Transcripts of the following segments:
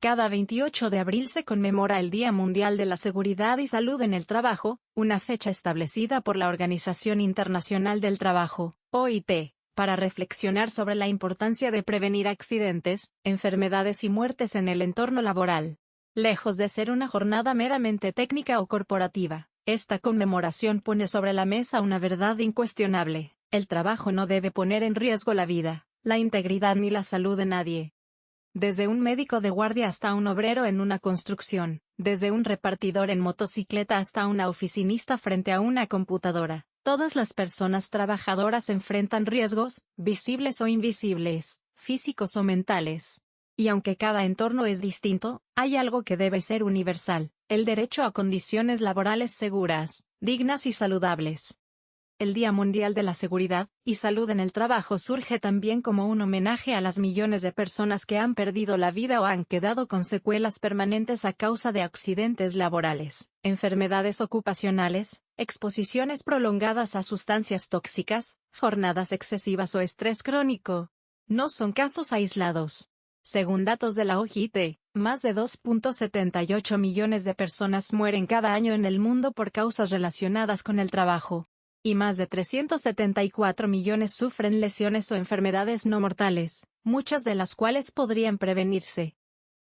Cada 28 de abril se conmemora el Día Mundial de la Seguridad y Salud en el Trabajo, una fecha establecida por la Organización Internacional del Trabajo, OIT, para reflexionar sobre la importancia de prevenir accidentes, enfermedades y muertes en el entorno laboral. Lejos de ser una jornada meramente técnica o corporativa, esta conmemoración pone sobre la mesa una verdad incuestionable: el trabajo no debe poner en riesgo la vida, la integridad ni la salud de nadie. Desde un médico de guardia hasta un obrero en una construcción, desde un repartidor en motocicleta hasta una oficinista frente a una computadora, todas las personas trabajadoras enfrentan riesgos, visibles o invisibles, físicos o mentales. Y aunque cada entorno es distinto, hay algo que debe ser universal: el derecho a condiciones laborales seguras, dignas y saludables. El Día Mundial de la Seguridad y Salud en el Trabajo surge también como un homenaje a las millones de personas que han perdido la vida o han quedado con secuelas permanentes a causa de accidentes laborales, enfermedades ocupacionales, exposiciones prolongadas a sustancias tóxicas, jornadas excesivas o estrés crónico. No son casos aislados. Según datos de la OIT, más de 2.78 millones de personas mueren cada año en el mundo por causas relacionadas con el trabajo. Y más de 374 millones sufren lesiones o enfermedades no mortales, muchas de las cuales podrían prevenirse.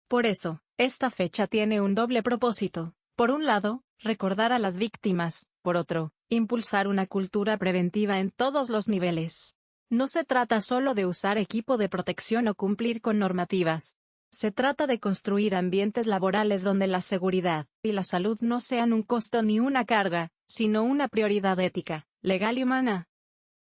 Por eso, esta fecha tiene un doble propósito: por un lado, recordar a las víctimas; por otro, impulsar una cultura preventiva en todos los niveles. No se trata solo de usar equipo de protección o cumplir con normativas. Se trata de construir ambientes laborales donde la seguridad y la salud no sean un costo ni una carga, sino una prioridad ética, legal y humana.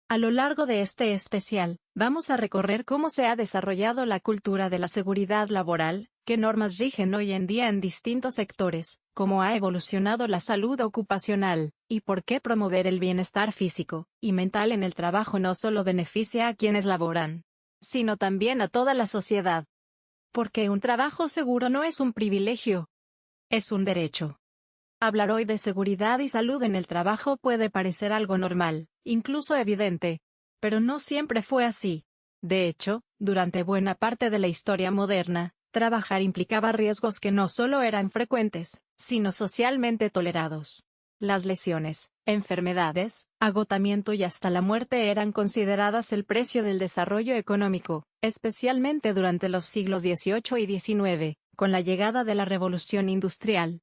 A lo largo de este especial, vamos a recorrer cómo se ha desarrollado la cultura de la seguridad laboral, qué normas rigen hoy en día en distintos sectores, cómo ha evolucionado la salud ocupacional, y por qué promover el bienestar físico y mental en el trabajo no solo beneficia a quienes laboran, sino también a toda la sociedad. Porque un trabajo seguro no es un privilegio, es un derecho. Hablar hoy de seguridad y salud en el trabajo puede parecer algo normal, incluso evidente, pero no siempre fue así. De hecho, durante buena parte de la historia moderna, trabajar implicaba riesgos que no solo eran frecuentes, sino socialmente tolerados. Las lesiones, enfermedades, agotamiento y hasta la muerte eran consideradas el precio del desarrollo económico, especialmente durante los siglos XVIII y XIX, con la llegada de la Revolución Industrial.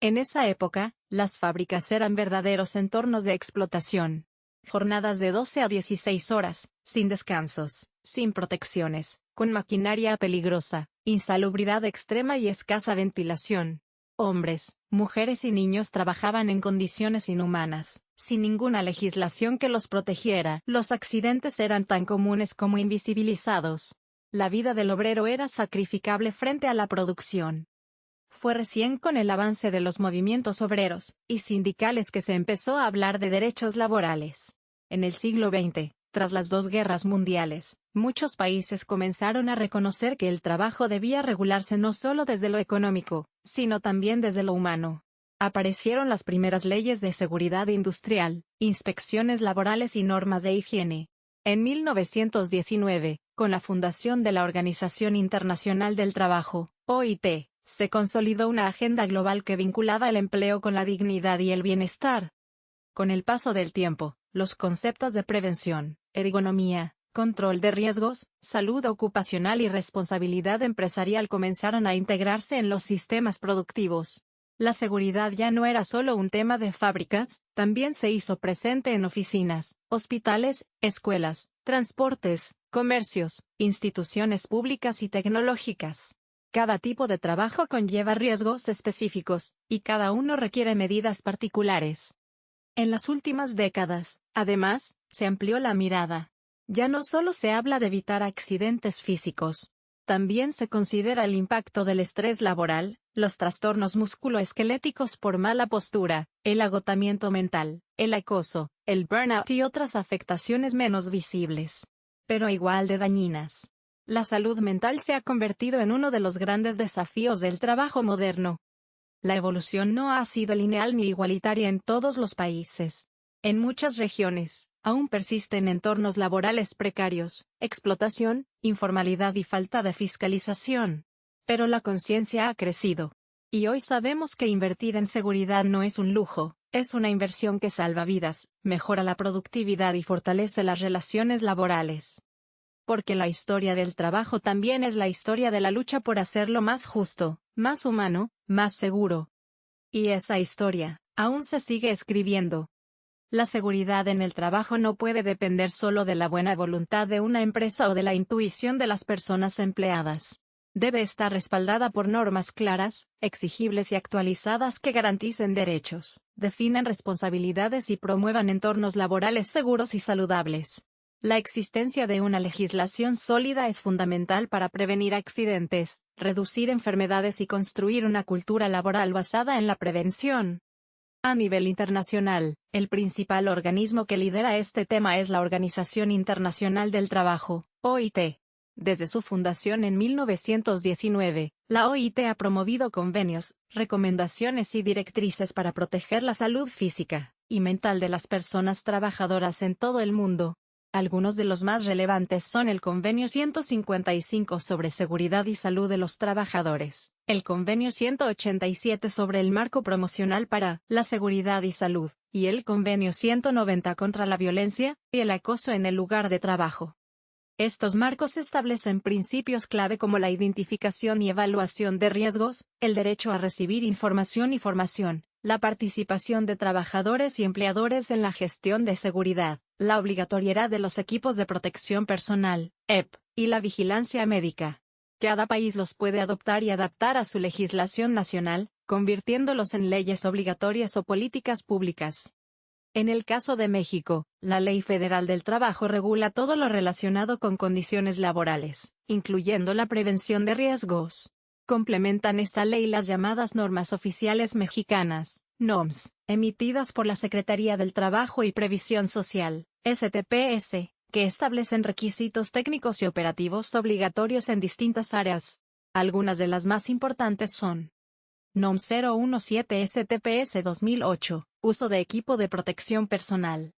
En esa época, las fábricas eran verdaderos entornos de explotación. Jornadas de 12 a 16 horas, sin descansos, sin protecciones, con maquinaria peligrosa, insalubridad extrema y escasa ventilación. Hombres, mujeres y niños trabajaban en condiciones inhumanas, sin ninguna legislación que los protegiera. Los accidentes eran tan comunes como invisibilizados. La vida del obrero era sacrificable frente a la producción. Fue recién con el avance de los movimientos obreros y sindicales que se empezó a hablar de derechos laborales. En el siglo XX, tras las dos guerras mundiales, muchos países comenzaron a reconocer que el trabajo debía regularse no solo desde lo económico, sino también desde lo humano. Aparecieron las primeras leyes de seguridad industrial, inspecciones laborales y normas de higiene. En 1919, con la fundación de la Organización Internacional del Trabajo, OIT, se consolidó una agenda global que vinculaba el empleo con la dignidad y el bienestar. Con el paso del tiempo, los conceptos de prevención, ergonomía, control de riesgos, salud ocupacional y responsabilidad empresarial comenzaron a integrarse en los sistemas productivos. La seguridad ya no era solo un tema de fábricas, también se hizo presente en oficinas, hospitales, escuelas, transportes, comercios, instituciones públicas y tecnológicas. Cada tipo de trabajo conlleva riesgos específicos, y cada uno requiere medidas particulares. En las últimas décadas, además, se amplió la mirada. Ya no solo se habla de evitar accidentes físicos, también se considera el impacto del estrés laboral, los trastornos musculoesqueléticos por mala postura, el agotamiento mental, el acoso, el burnout y otras afectaciones menos visibles, pero igual de dañinas. La salud mental se ha convertido en uno de los grandes desafíos del trabajo moderno. La evolución no ha sido lineal ni igualitaria en todos los países. En muchas regiones, aún persisten entornos laborales precarios, explotación, informalidad y falta de fiscalización. Pero la conciencia ha crecido. Y hoy sabemos que invertir en seguridad no es un lujo, es una inversión que salva vidas, mejora la productividad y fortalece las relaciones laborales. Porque la historia del trabajo también es la historia de la lucha por hacerlo más justo, más humano, más seguro. Y esa historia, aún se sigue escribiendo. La seguridad en el trabajo no puede depender solo de la buena voluntad de una empresa o de la intuición de las personas empleadas. Debe estar respaldada por normas claras, exigibles y actualizadas que garanticen derechos, definan responsabilidades y promuevan entornos laborales seguros y saludables. La existencia de una legislación sólida es fundamental para prevenir accidentes, reducir enfermedades y construir una cultura laboral basada en la prevención. A nivel internacional, el principal organismo que lidera este tema es la Organización Internacional del Trabajo, OIT. Desde su fundación en 1919, la OIT ha promovido convenios, recomendaciones y directrices para proteger la salud física y mental de las personas trabajadoras en todo el mundo. Algunos de los más relevantes son el Convenio 155 sobre seguridad y salud de los trabajadores, el Convenio 187 sobre el marco promocional para la seguridad y salud, y el Convenio 190 contra la violencia y el acoso en el lugar de trabajo. Estos marcos establecen principios clave como la identificación y evaluación de riesgos, el derecho a recibir información y formación, la participación de trabajadores y empleadores en la gestión de seguridad, la obligatoriedad de los equipos de protección personal, EP, y la vigilancia médica. Cada país los puede adoptar y adaptar a su legislación nacional, convirtiéndolos en leyes obligatorias o políticas públicas. En el caso de México, la Ley Federal del Trabajo regula todo lo relacionado con condiciones laborales, incluyendo la prevención de riesgos. Complementan esta ley las llamadas normas oficiales mexicanas, NOMS, emitidas por la Secretaría del Trabajo y Previsión Social, STPS, que establecen requisitos técnicos y operativos obligatorios en distintas áreas. Algunas de las más importantes son NOM 017 STPS 2008, uso de equipo de protección personal.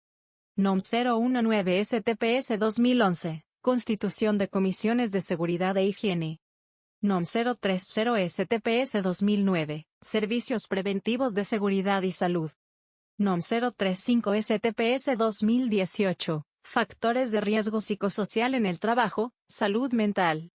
NOM 019 STPS 2011, constitución de comisiones de seguridad e higiene. NOM 030 STPS 2009, servicios preventivos de seguridad y salud. NOM 035 STPS 2018, factores de riesgo psicosocial en el trabajo, salud mental.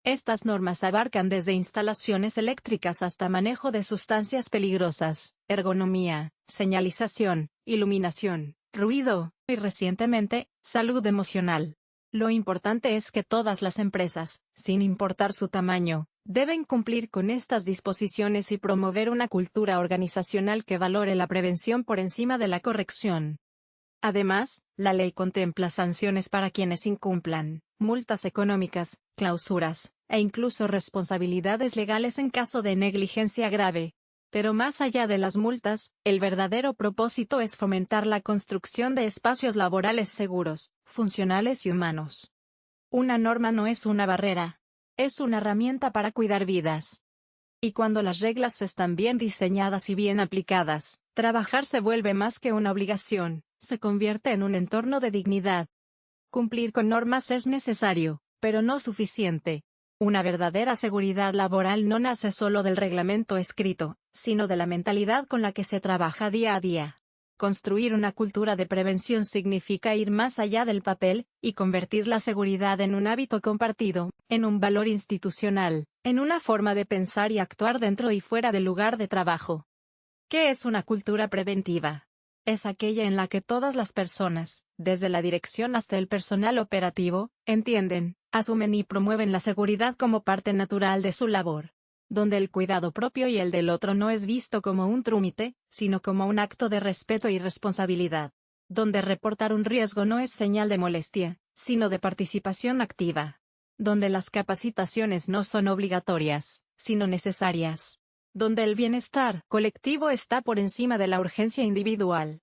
Estas normas abarcan desde instalaciones eléctricas hasta manejo de sustancias peligrosas, ergonomía, señalización, iluminación, ruido, y recientemente, salud emocional. Lo importante es que todas las empresas, sin importar su tamaño, deben cumplir con estas disposiciones y promover una cultura organizacional que valore la prevención por encima de la corrección. Además, la ley contempla sanciones para quienes incumplan, multas económicas, clausuras, e incluso responsabilidades legales en caso de negligencia grave. Pero más allá de las multas, el verdadero propósito es fomentar la construcción de espacios laborales seguros, funcionales y humanos. Una norma no es una barrera, es una herramienta para cuidar vidas. Y cuando las reglas están bien diseñadas y bien aplicadas, trabajar se vuelve más que una obligación, se convierte en un entorno de dignidad. Cumplir con normas es necesario, pero no suficiente. Una verdadera seguridad laboral no nace solo del reglamento escrito, sino de la mentalidad con la que se trabaja día a día. Construir una cultura de prevención significa ir más allá del papel, y convertir la seguridad en un hábito compartido, en un valor institucional, en una forma de pensar y actuar dentro y fuera del lugar de trabajo. ¿Qué es una cultura preventiva? Es aquella en la que todas las personas, desde la dirección hasta el personal operativo, entienden, asumen y promueven la seguridad como parte natural de su labor. Donde el cuidado propio y el del otro no es visto como un trámite, sino como un acto de respeto y responsabilidad. Donde reportar un riesgo no es señal de molestia, sino de participación activa. Donde las capacitaciones no son obligatorias, sino necesarias. Donde el bienestar colectivo está por encima de la urgencia individual.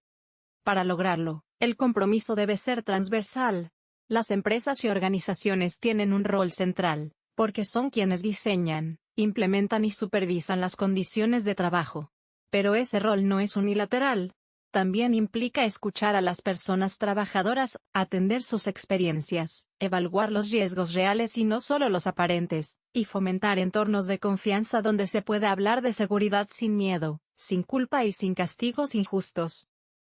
Para lograrlo, el compromiso debe ser transversal. Las empresas y organizaciones tienen un rol central, porque son quienes diseñan, implementan y supervisan las condiciones de trabajo. Pero ese rol no es unilateral. También implica escuchar a las personas trabajadoras, atender sus experiencias, evaluar los riesgos reales y no solo los aparentes, y fomentar entornos de confianza donde se pueda hablar de seguridad sin miedo, sin culpa y sin castigos injustos.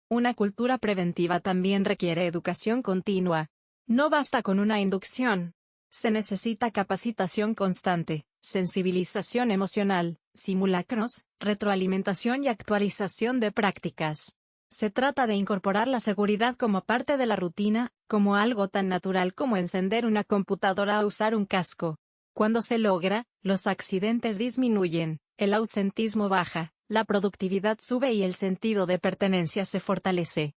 Una cultura preventiva también requiere educación continua. No basta con una inducción. Se necesita capacitación constante, sensibilización emocional, simulacros, retroalimentación y actualización de prácticas. Se trata de incorporar la seguridad como parte de la rutina, como algo tan natural como encender una computadora o usar un casco. Cuando se logra, los accidentes disminuyen, el ausentismo baja, la productividad sube y el sentido de pertenencia se fortalece.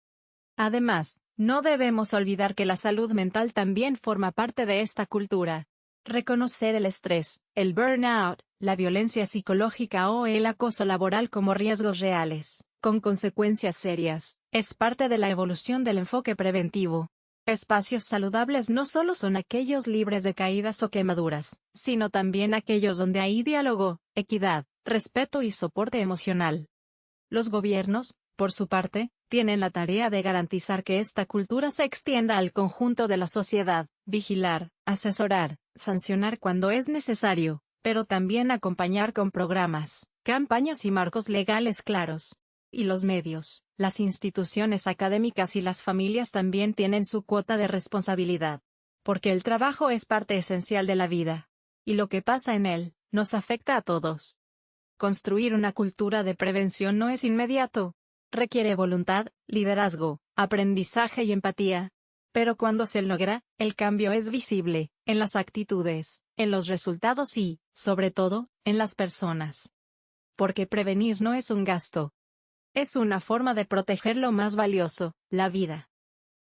Además, no debemos olvidar que la salud mental también forma parte de esta cultura. Reconocer el estrés, el burnout, la violencia psicológica o el acoso laboral como riesgos reales, con consecuencias serias, es parte de la evolución del enfoque preventivo. Espacios saludables no solo son aquellos libres de caídas o quemaduras, sino también aquellos donde hay diálogo, equidad, respeto y soporte emocional. Los gobiernos, por su parte, tienen la tarea de garantizar que esta cultura se extienda al conjunto de la sociedad, vigilar, asesorar, sancionar cuando es necesario, pero también acompañar con programas, campañas y marcos legales claros. Y los medios, las instituciones académicas y las familias también tienen su cuota de responsabilidad. Porque el trabajo es parte esencial de la vida. Y lo que pasa en él, nos afecta a todos. Construir una cultura de prevención no es inmediato. Requiere voluntad, liderazgo, aprendizaje y empatía. Pero cuando se logra, el cambio es visible, en las actitudes, en los resultados y, sobre todo, en las personas. Porque prevenir no es un gasto. Es una forma de proteger lo más valioso, la vida.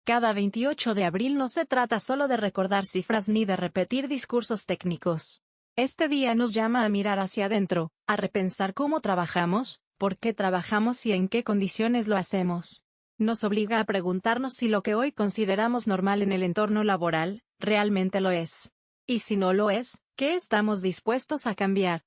Cada 28 de abril no se trata solo de recordar cifras ni de repetir discursos técnicos. Este día nos llama a mirar hacia adentro, a repensar cómo trabajamos, por qué trabajamos y en qué condiciones lo hacemos. Nos obliga a preguntarnos si lo que hoy consideramos normal en el entorno laboral, realmente lo es. Y si no lo es, ¿qué estamos dispuestos a cambiar?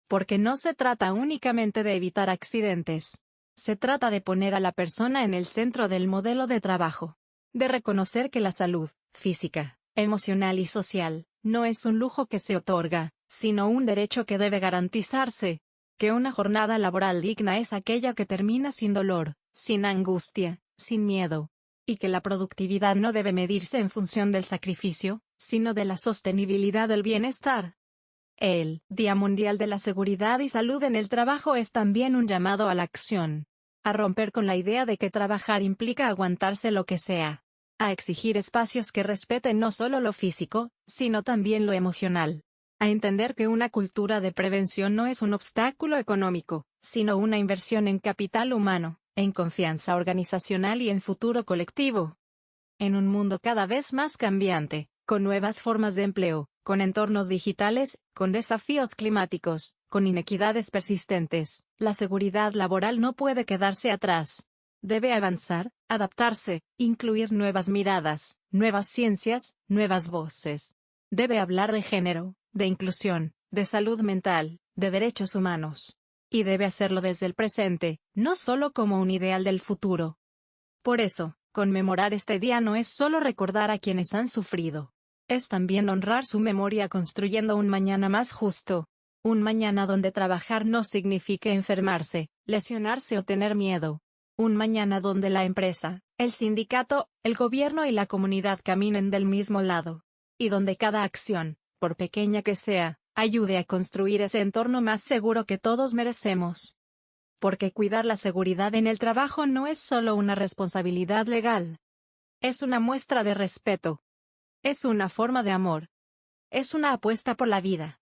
Porque no se trata únicamente de evitar accidentes. Se trata de poner a la persona en el centro del modelo de trabajo. De reconocer que la salud, física, emocional y social, no es un lujo que se otorga, sino un derecho que debe garantizarse. Que una jornada laboral digna es aquella que termina sin dolor, sin angustia, sin miedo. Y que la productividad no debe medirse en función del sacrificio, sino de la sostenibilidad del bienestar. El Día Mundial de la Seguridad y Salud en el Trabajo es también un llamado a la acción. A romper con la idea de que trabajar implica aguantarse lo que sea. A exigir espacios que respeten no solo lo físico, sino también lo emocional. A entender que una cultura de prevención no es un obstáculo económico, sino una inversión en capital humano, en confianza organizacional y en futuro colectivo. En un mundo cada vez más cambiante, con nuevas formas de empleo, con entornos digitales, con desafíos climáticos, con inequidades persistentes, la seguridad laboral no puede quedarse atrás. Debe avanzar, adaptarse, incluir nuevas miradas, nuevas ciencias, nuevas voces. Debe hablar de género, de inclusión, de salud mental, de derechos humanos. Y debe hacerlo desde el presente, no solo como un ideal del futuro. Por eso, conmemorar este día no es solo recordar a quienes han sufrido. Es también honrar su memoria construyendo un mañana más justo. Un mañana donde trabajar no signifique enfermarse, lesionarse o tener miedo. Un mañana donde la empresa, el sindicato, el gobierno y la comunidad caminen del mismo lado. Y donde cada acción, por pequeña que sea, ayude a construir ese entorno más seguro que todos merecemos. Porque cuidar la seguridad en el trabajo no es solo una responsabilidad legal. Es una muestra de respeto. Es una forma de amor. Es una apuesta por la vida.